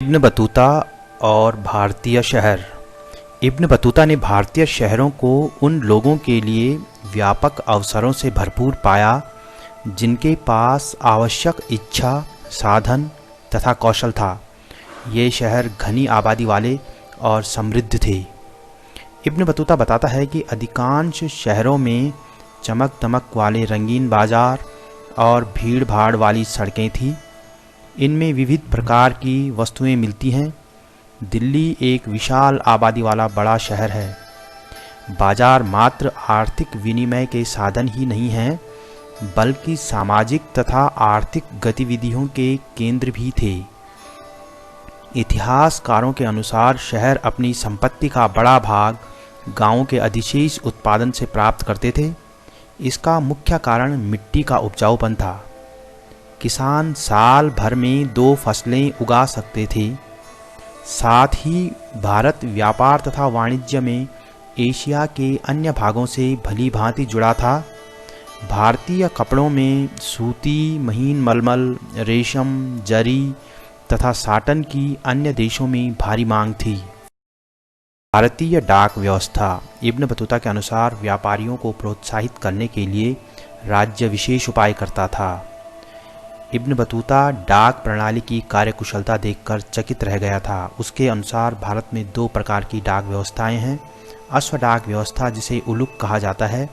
Ibn Battuta और भारतीय शहर। इब्न बतूता ने भारतीय शहरों को उन लोगों के लिए व्यापक अवसरों से भरपूर पाया जिनके पास आवश्यक इच्छा, साधन तथा कौशल था। ये शहर घनी आबादी वाले और समृद्ध थे। इब्न बतूता बताता है कि अधिकांश शहरों में चमक दमक वाले रंगीन बाजार और भीड़ भाड़ वाली सड़कें थीं। इनमें विविध प्रकार की वस्तुएं मिलती हैं। दिल्ली एक विशाल आबादी वाला बड़ा शहर है। बाजार मात्र आर्थिक विनिमय के साधन ही नहीं हैं, बल्कि सामाजिक तथा आर्थिक गतिविधियों के केंद्र भी थे। इतिहासकारों के अनुसार शहर अपनी संपत्ति का बड़ा भाग गांवों के अधिशेष उत्पादन से प्राप्त करते थे। इसका मुख्य कारण मिट्टी का उपजाऊपन था। किसान साल भर में 2 फसलें उगा सकते थे। साथ ही भारत व्यापार तथा वाणिज्य में एशिया के अन्य भागों से भली भांति जुड़ा था। भारतीय कपड़ों में सूती, महीन मलमल, रेशम, जरी तथा साटन की अन्य देशों में भारी मांग थी। भारतीय डाक व्यवस्था। इब्न बतूता के अनुसार व्यापारियों को प्रोत्साहित करने के लिए राज्य विशेष उपाय करता था। इब्न बतूता डाक प्रणाली की कार्यकुशलता देखकर चकित रह गया था। उसके अनुसार भारत में 2 प्रकार की डाक व्यवस्थाएं हैं। अश्व डाक व्यवस्था, जिसे उलुक कहा जाता है,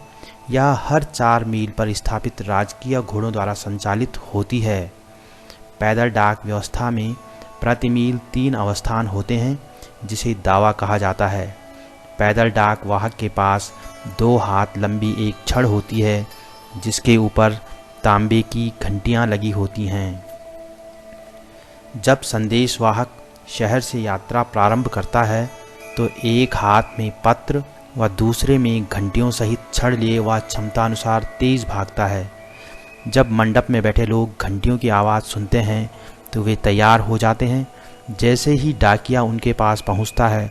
यह हर 4 मील पर स्थापित राजकीय घोड़ों द्वारा संचालित होती है। पैदल डाक व्यवस्था में प्रति मील 3 अवस्थान होते हैं, जिसे दावा कहा जाता है। पैदल डाक वाहक के पास 2 हाथ लंबी एक छड़ होती है, जिसके ऊपर तांबे की घंटियां लगी होती हैं। जब संदेशवाहक शहर से यात्रा प्रारंभ करता है तो एक हाथ में पत्र व दूसरे में घंटियों सहित छड़ लिए वह क्षमतानुसार तेज भागता है। जब मंडप में बैठे लोग घंटियों की आवाज़ सुनते हैं तो वे तैयार हो जाते हैं। जैसे ही डाकिया उनके पास पहुंचता है,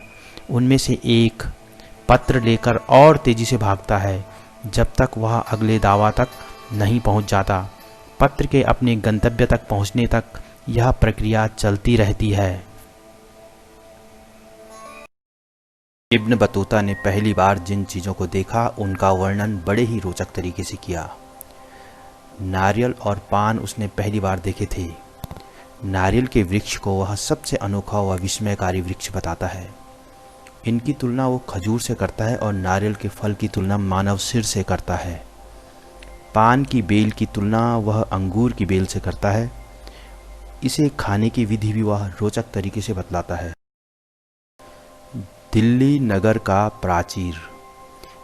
उनमें से एक पत्र लेकर और तेजी से भागता है, जब तक वह अगले दावा तक नहीं पहुंच जाता। पत्र के अपने गंतव्य तक पहुंचने तक यह प्रक्रिया चलती रहती है। इब्न बतूता ने पहली बार जिन चीज़ों को देखा उनका वर्णन बड़े ही रोचक तरीके से किया। नारियल और पान उसने पहली बार देखे थे। नारियल के वृक्ष को वह सबसे अनोखा व विस्मयकारी वृक्ष बताता है। इनकी तुलना वो खजूर से करता है और नारियल के फल की तुलना मानव सिर से करता है। पान की बेल की तुलना वह अंगूर की बेल से करता है। इसे खाने की विधि भी वह रोचक तरीके से बतलाता है। दिल्ली नगर का प्राचीर।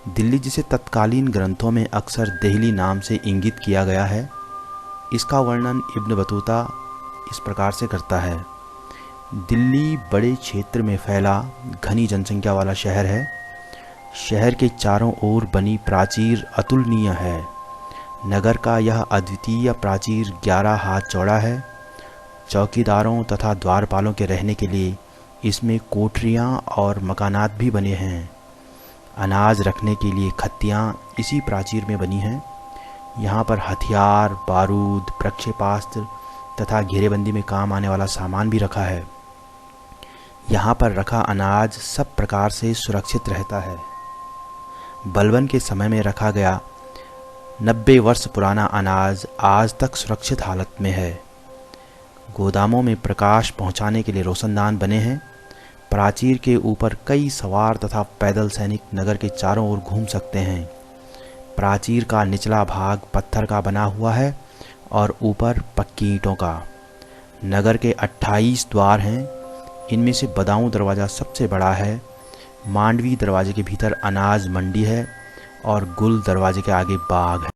दिल्ली, जिसे तत्कालीन ग्रंथों में अक्सर देहली नाम से इंगित किया गया है, इसका वर्णन इब्न बतूता इस प्रकार से करता है। दिल्ली बड़े क्षेत्र में फैला घनी जनसंख्या वाला शहर है। शहर के चारों ओर बनी प्राचीर अतुलनीय है। नगर का यह अद्वितीय प्राचीर 11 हाथ चौड़ा है। चौकीदारों तथा द्वारपालों के रहने के लिए इसमें कोठरियाँ और मकानात भी बने हैं। अनाज रखने के लिए खत्तियाँ इसी प्राचीर में बनी हैं। यहाँ पर हथियार, बारूद, प्रक्षेपास्त्र तथा घेरेबंदी में काम आने वाला सामान भी रखा है। यहाँ पर रखा अनाज सब प्रकार से सुरक्षित रहता है। बलबन के समय में रखा गया 90 वर्ष पुराना अनाज आज तक सुरक्षित हालत में है। गोदामों में प्रकाश पहुँचाने के लिए रोशनदान बने हैं। प्राचीर के ऊपर कई सवार तथा पैदल सैनिक नगर के चारों ओर घूम सकते हैं। प्राचीर का निचला भाग पत्थर का बना हुआ है और ऊपर पक्की ईंटों का। नगर के 28 द्वार हैं। इनमें से बदाऊं दरवाज़ा सबसे बड़ा है। मांडवी दरवाजे के भीतर अनाज मंडी है और गुल दरवाजे के आगे बाग है।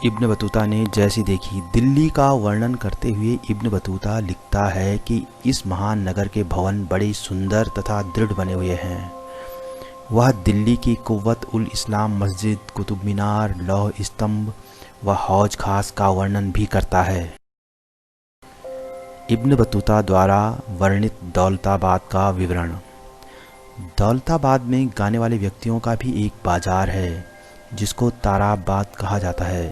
इब्न बतूता ने जैसी देखी। दिल्ली का वर्णन करते हुए इब्न बतूता लिखता है कि इस महान नगर के भवन बड़े सुंदर तथा दृढ़ बने हुए हैं। वह दिल्ली की कुव्वत उल इस्लाम मस्जिद, कुतुब मीनार, लौह स्तंभ व हौज खास का वर्णन भी करता है। इब्न बतूता द्वारा वर्णित दौलताबाद का विवरण। दौलताबाद में गाने वाले व्यक्तियों का भी एक बाजार है, जिसको ताराबाद कहा जाता है।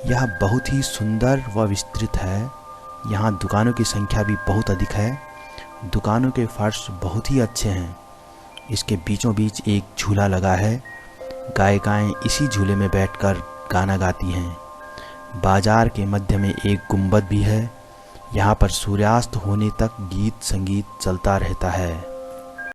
यह बहुत ही सुंदर व विस्तृत है। यहाँ दुकानों की संख्या भी बहुत अधिक है। दुकानों के फर्श बहुत ही अच्छे हैं। इसके बीचों बीच एक झूला लगा है। गायिकाएं इसी झूले में बैठकर गाना गाती हैं। बाजार के मध्य में एक गुंबद भी है। यहाँ पर सूर्यास्त होने तक गीत संगीत चलता रहता है।